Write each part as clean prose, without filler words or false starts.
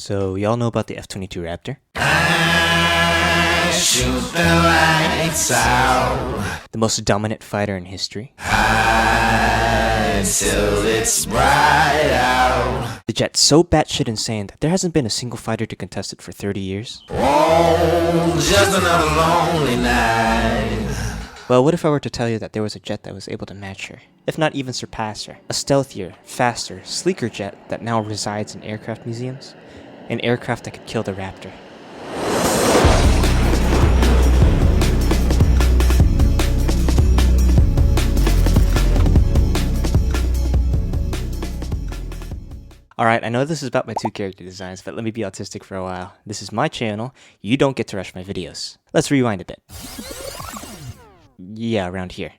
So, y'all know about the F-22 Raptor? I shoot the lights out. The most dominant fighter in history. Until it's bright out. The jet's so batshit insane that there hasn't been a single fighter to contest it for 30 years. Oh, just another lonely night. Well, what if I were to tell you that there was a jet that was able to match her, if not even surpass her? A stealthier, faster, sleeker jet that now resides in aircraft museums? An aircraft that could kill the Raptor. Alright, I know this is about my two character designs, but let me be autistic for a while. This is my channel, you don't get to rush my videos. Let's rewind a bit. Yeah, around here.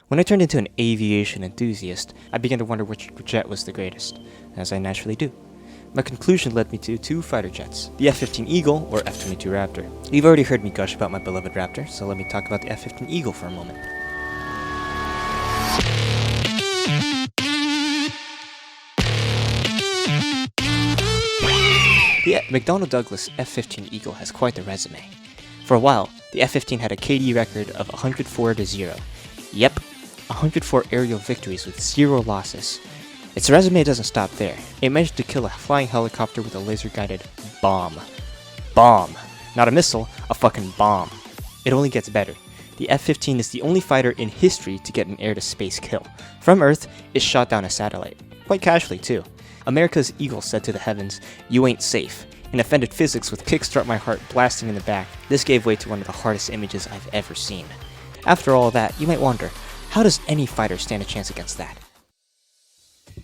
When I turned into an aviation enthusiast, I began to wonder which jet was the greatest, as I naturally do. My conclusion led me to two fighter jets, the F-15 Eagle or F-22 Raptor. You've already heard me gush about my beloved Raptor, so let me talk about the F-15 Eagle for a moment. The McDonnell Douglas F-15 Eagle has quite the resume. For a while, the F-15 had a KD record of 104-0. Yep, 104 aerial victories with 0 losses. Its resume doesn't stop there. It managed to kill a flying helicopter with a laser-guided bomb. Bomb. Not a missile, a fucking bomb. It only gets better. The F-15 is the only fighter in history to get an air-to-space kill. From Earth, it shot down a satellite. Quite casually, too. America's Eagle said to the heavens, "You ain't safe," and offended physics with Kickstart My Heart blasting in the back. This gave way to one of the hardest images I've ever seen. After all that, you might wonder, how does any fighter stand a chance against that?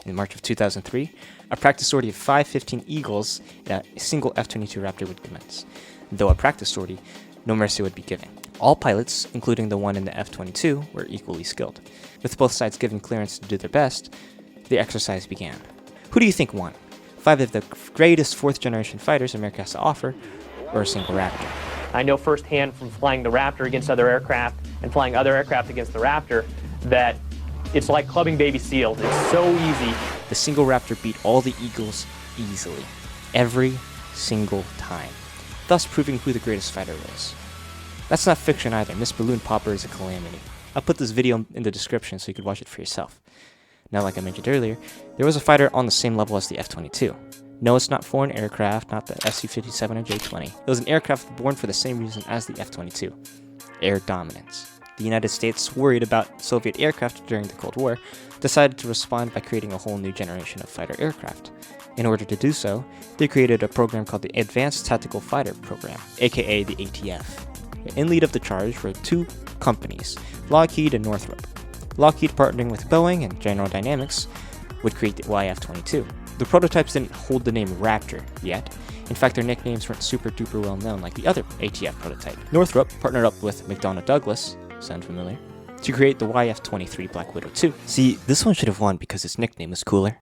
In March of 2003, a practice sortie of 5 F-15 Eagles and a single F-22 Raptor would commence. Though a practice sortie, no mercy would be given. All pilots, including the one in the F-22, were equally skilled. With both sides given clearance to do their best, the exercise began. Who do you think won? 5 of the greatest 4th generation fighters America has to offer, or a single Raptor? I know firsthand from flying the Raptor against other aircraft and flying other aircraft against the Raptor that it's like clubbing baby seals. It's so easy. The single Raptor beat all the Eagles easily, every single time, thus proving who the greatest fighter was. That's not fiction either. Miss Balloon Popper is a calamity. I'll put this video in the description so you could watch it for yourself. Now, like I mentioned earlier, there was a fighter on the same level as the F-22. No, it's not foreign aircraft, not the SU-57 or J-20. It was an aircraft born for the same reason as the F-22, air dominance. The United States, worried about Soviet aircraft during the Cold War, decided to respond by creating a whole new generation of fighter aircraft. In order to do so, they created a program called the Advanced Tactical Fighter Program, aka the ATF. In lead of the charge were 2 companies, Lockheed and Northrop. Lockheed, partnering with Boeing and General Dynamics, would create the YF-22. The prototypes didn't hold the name Raptor yet. In fact, their nicknames weren't super duper well known like the other ATF prototype. Northrop partnered up with McDonnell Douglas, sound familiar, to create the YF-23 Black Widow 2. See, this one should have won because its nickname was cooler.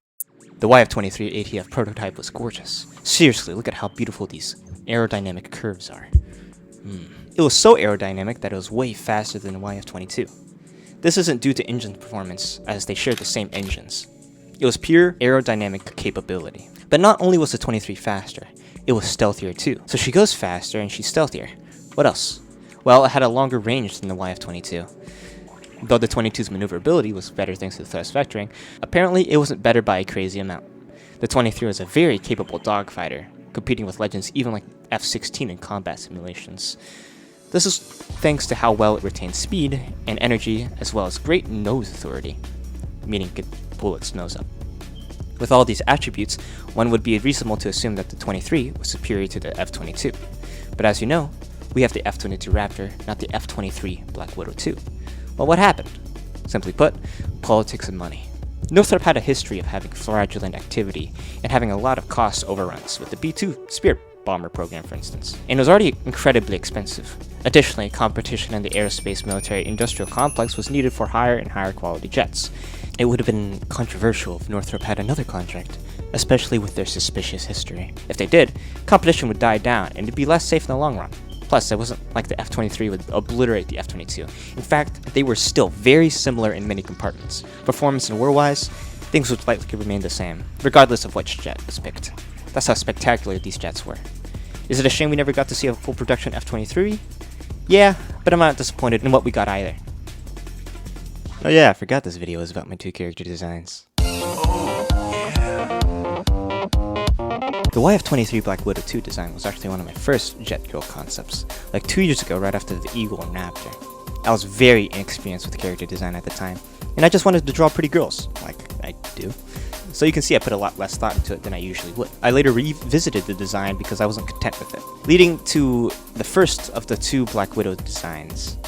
The YF-23 ATF prototype was gorgeous. Seriously, look at how beautiful these aerodynamic curves are. It was so aerodynamic that it was way faster than the YF-22. This isn't due to engine performance, as they shared the same engines. It was pure aerodynamic capability. But not only was the 23 faster, it was stealthier too. So she goes faster and she's stealthier. What else? Well, it had a longer range than the YF-22. Though the 22's maneuverability was better thanks to the thrust vectoring, apparently it wasn't better by a crazy amount. The 23 was a very capable dogfighter, competing with legends even like F-16 in combat simulations. This is thanks to how well it retained speed and energy, as well as great nose authority, meaning it could pull its nose up. With all these attributes, one would be reasonable to assume that the 23 was superior to the F-22. But as you know, we have the F-22 Raptor, not the F-23 Black Widow 2. Well, what happened? Simply put, politics and money. Northrop had a history of having fraudulent activity and having a lot of cost overruns with the B-2 Spear bomber program, for instance, and it was already incredibly expensive. Additionally, competition in the aerospace military industrial complex was needed for higher and higher quality jets. It would have been controversial if Northrop had another contract, especially with their suspicious history. If they did, competition would die down and it'd be less safe in the long run. Plus, it wasn't like the F-23 would obliterate the F-22. In fact, they were still very similar in many compartments. Performance and war-wise, things would likely remain the same, regardless of which jet was picked. That's how spectacular these jets were. Is it a shame we never got to see a full production F-23? Yeah, but I'm not disappointed in what we got either. Oh yeah, I forgot this video was about my 2 character designs. The YF-23 Black Widow 2 design was actually one of my first jet girl concepts, like 2 years ago right after the Eagle and Raptor. I was very inexperienced with character design at the time, and I just wanted to draw pretty girls, like I do. So you can see I put a lot less thought into it than I usually would. I later revisited the design because I wasn't content with it, leading to the first of the 2 Black Widow designs.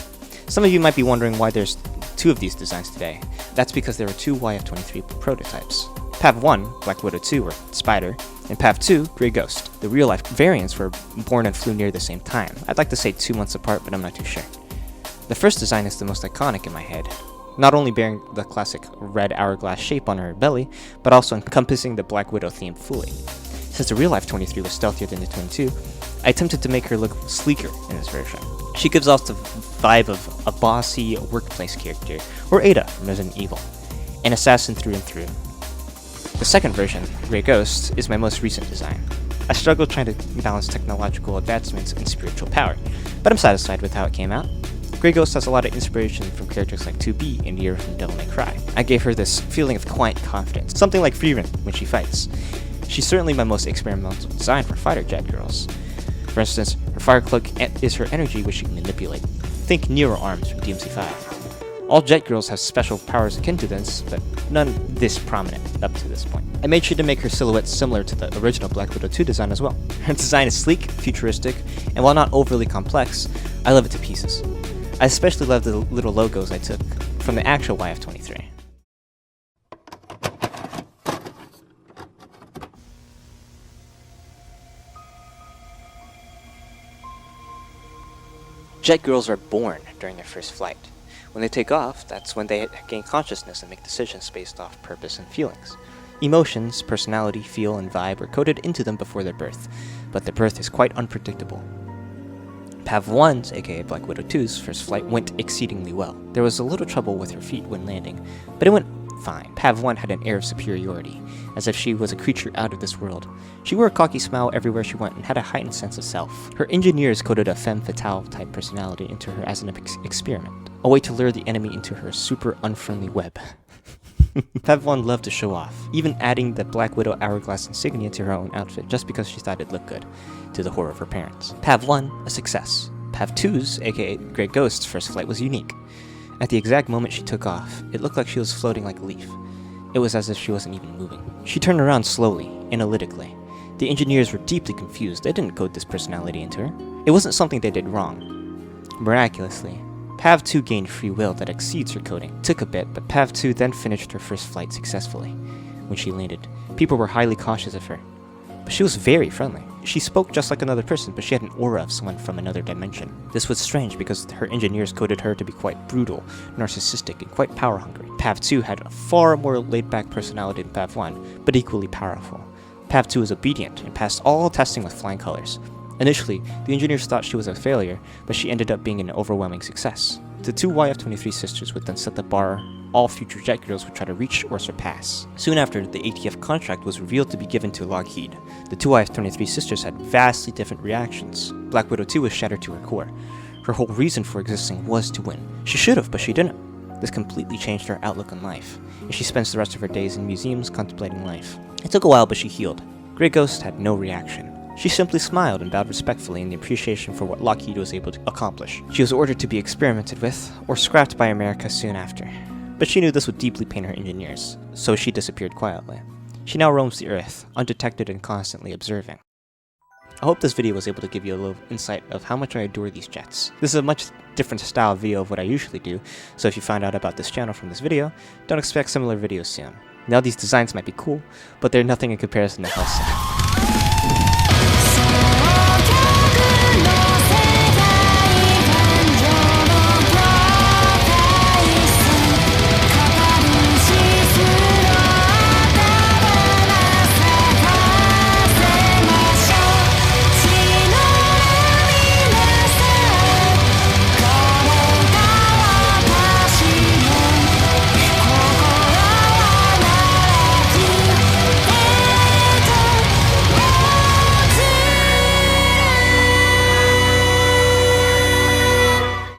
Some of you might be wondering why there's 2 of these designs today. That's because there were 2 YF-23 prototypes. PAV 1, Black Widow 2, or Spider, and PAV 2, Grey Ghost. The real-life variants were born and flew near the same time. I'd like to say 2 months apart, but I'm not too sure. The first design is the most iconic in my head, not only bearing the classic red hourglass shape on her belly, but also encompassing the Black Widow theme fully. Since the real-life 23 was stealthier than the 22, I attempted to make her look sleeker in this version. She gives off the vibe of a bossy workplace character, or Ada from Resident Evil, an assassin through and through. The second version, Grey Ghost, is my most recent design. I struggled trying to balance technological advancements and spiritual power, but I'm satisfied with how it came out. Grey Ghost has a lot of inspiration from characters like 2B and Nier from Devil May Cry. I gave her this feeling of quiet confidence, something like Frieren when she fights. She's certainly my most experimental design for fighter jet girls. For instance, her fire cloak is her energy which she can manipulate. Think Nero arms from DMC5. All jet girls have special powers akin to this, but none this prominent up to this point. I made sure to make her silhouette similar to the original Black Widow 2 design as well. Her design is sleek, futuristic, and while not overly complex, I love it to pieces. I especially love the little logos I took from the actual YF-23. Jet girls are born during their first flight. When they take off, that's when they gain consciousness and make decisions based off purpose and feelings. Emotions, personality, feel, and vibe are coded into them before their birth, but their birth is quite unpredictable. PAV 1's, aka Black Widow 2's, first flight went exceedingly well. There was a little trouble with her feet when landing, but it went fine. PAV 1 had an air of superiority, as if she was a creature out of this world. She wore a cocky smile everywhere she went and had a heightened sense of self. Her engineers coded a femme fatale type personality into her as an experiment, a way to lure the enemy into her super unfriendly web. PAV 1 loved to show off, even adding the Black Widow hourglass insignia to her own outfit just because she thought it looked good, to the horror of her parents. PAV 1, a success. PAV 2's, aka Grey Ghost's, first flight was unique. At the exact moment she took off, it looked like she was floating like a leaf. It was as if she wasn't even moving. She turned around slowly, analytically. The engineers were deeply confused. They didn't code this personality into her. It wasn't something they did wrong. Miraculously, PAV 2 gained free will that exceeds her coding. It took a bit, but PAV 2 then finished her first flight successfully. When she landed, people were highly cautious of her. But she was very friendly. She spoke just like another person, but she had an aura of someone from another dimension. This was strange because her engineers coded her to be quite brutal, narcissistic, and quite power-hungry. PAV 2 had a far more laid-back personality than PAV 1, but equally powerful. PAV 2 was obedient and passed all testing with flying colors. Initially, the engineers thought she was a failure, but she ended up being an overwhelming success. The 2 YF-23 sisters would then set the bar all future jet girls would try to reach or surpass. Soon after, the ATF contract was revealed to be given to Lockheed. The 2 YF-23 sisters had vastly different reactions. Black Widow 2 was shattered to her core. Her whole reason for existing was to win. She should have, but she didn't. This completely changed her outlook on life, and she spends the rest of her days in museums contemplating life. It took a while, but she healed. Grey Ghost had no reaction. She simply smiled and bowed respectfully in the appreciation for what Lockheed was able to accomplish. She was ordered to be experimented with, or scrapped by America soon after. But she knew this would deeply pain her engineers, so she disappeared quietly. She now roams the Earth, undetected and constantly observing. I hope this video was able to give you a little insight of how much I adore these jets. This is a much different style video of what I usually do, so if you find out about this channel from this video, don't expect similar videos soon. Now these designs might be cool, but they're nothing in comparison to Hellsing.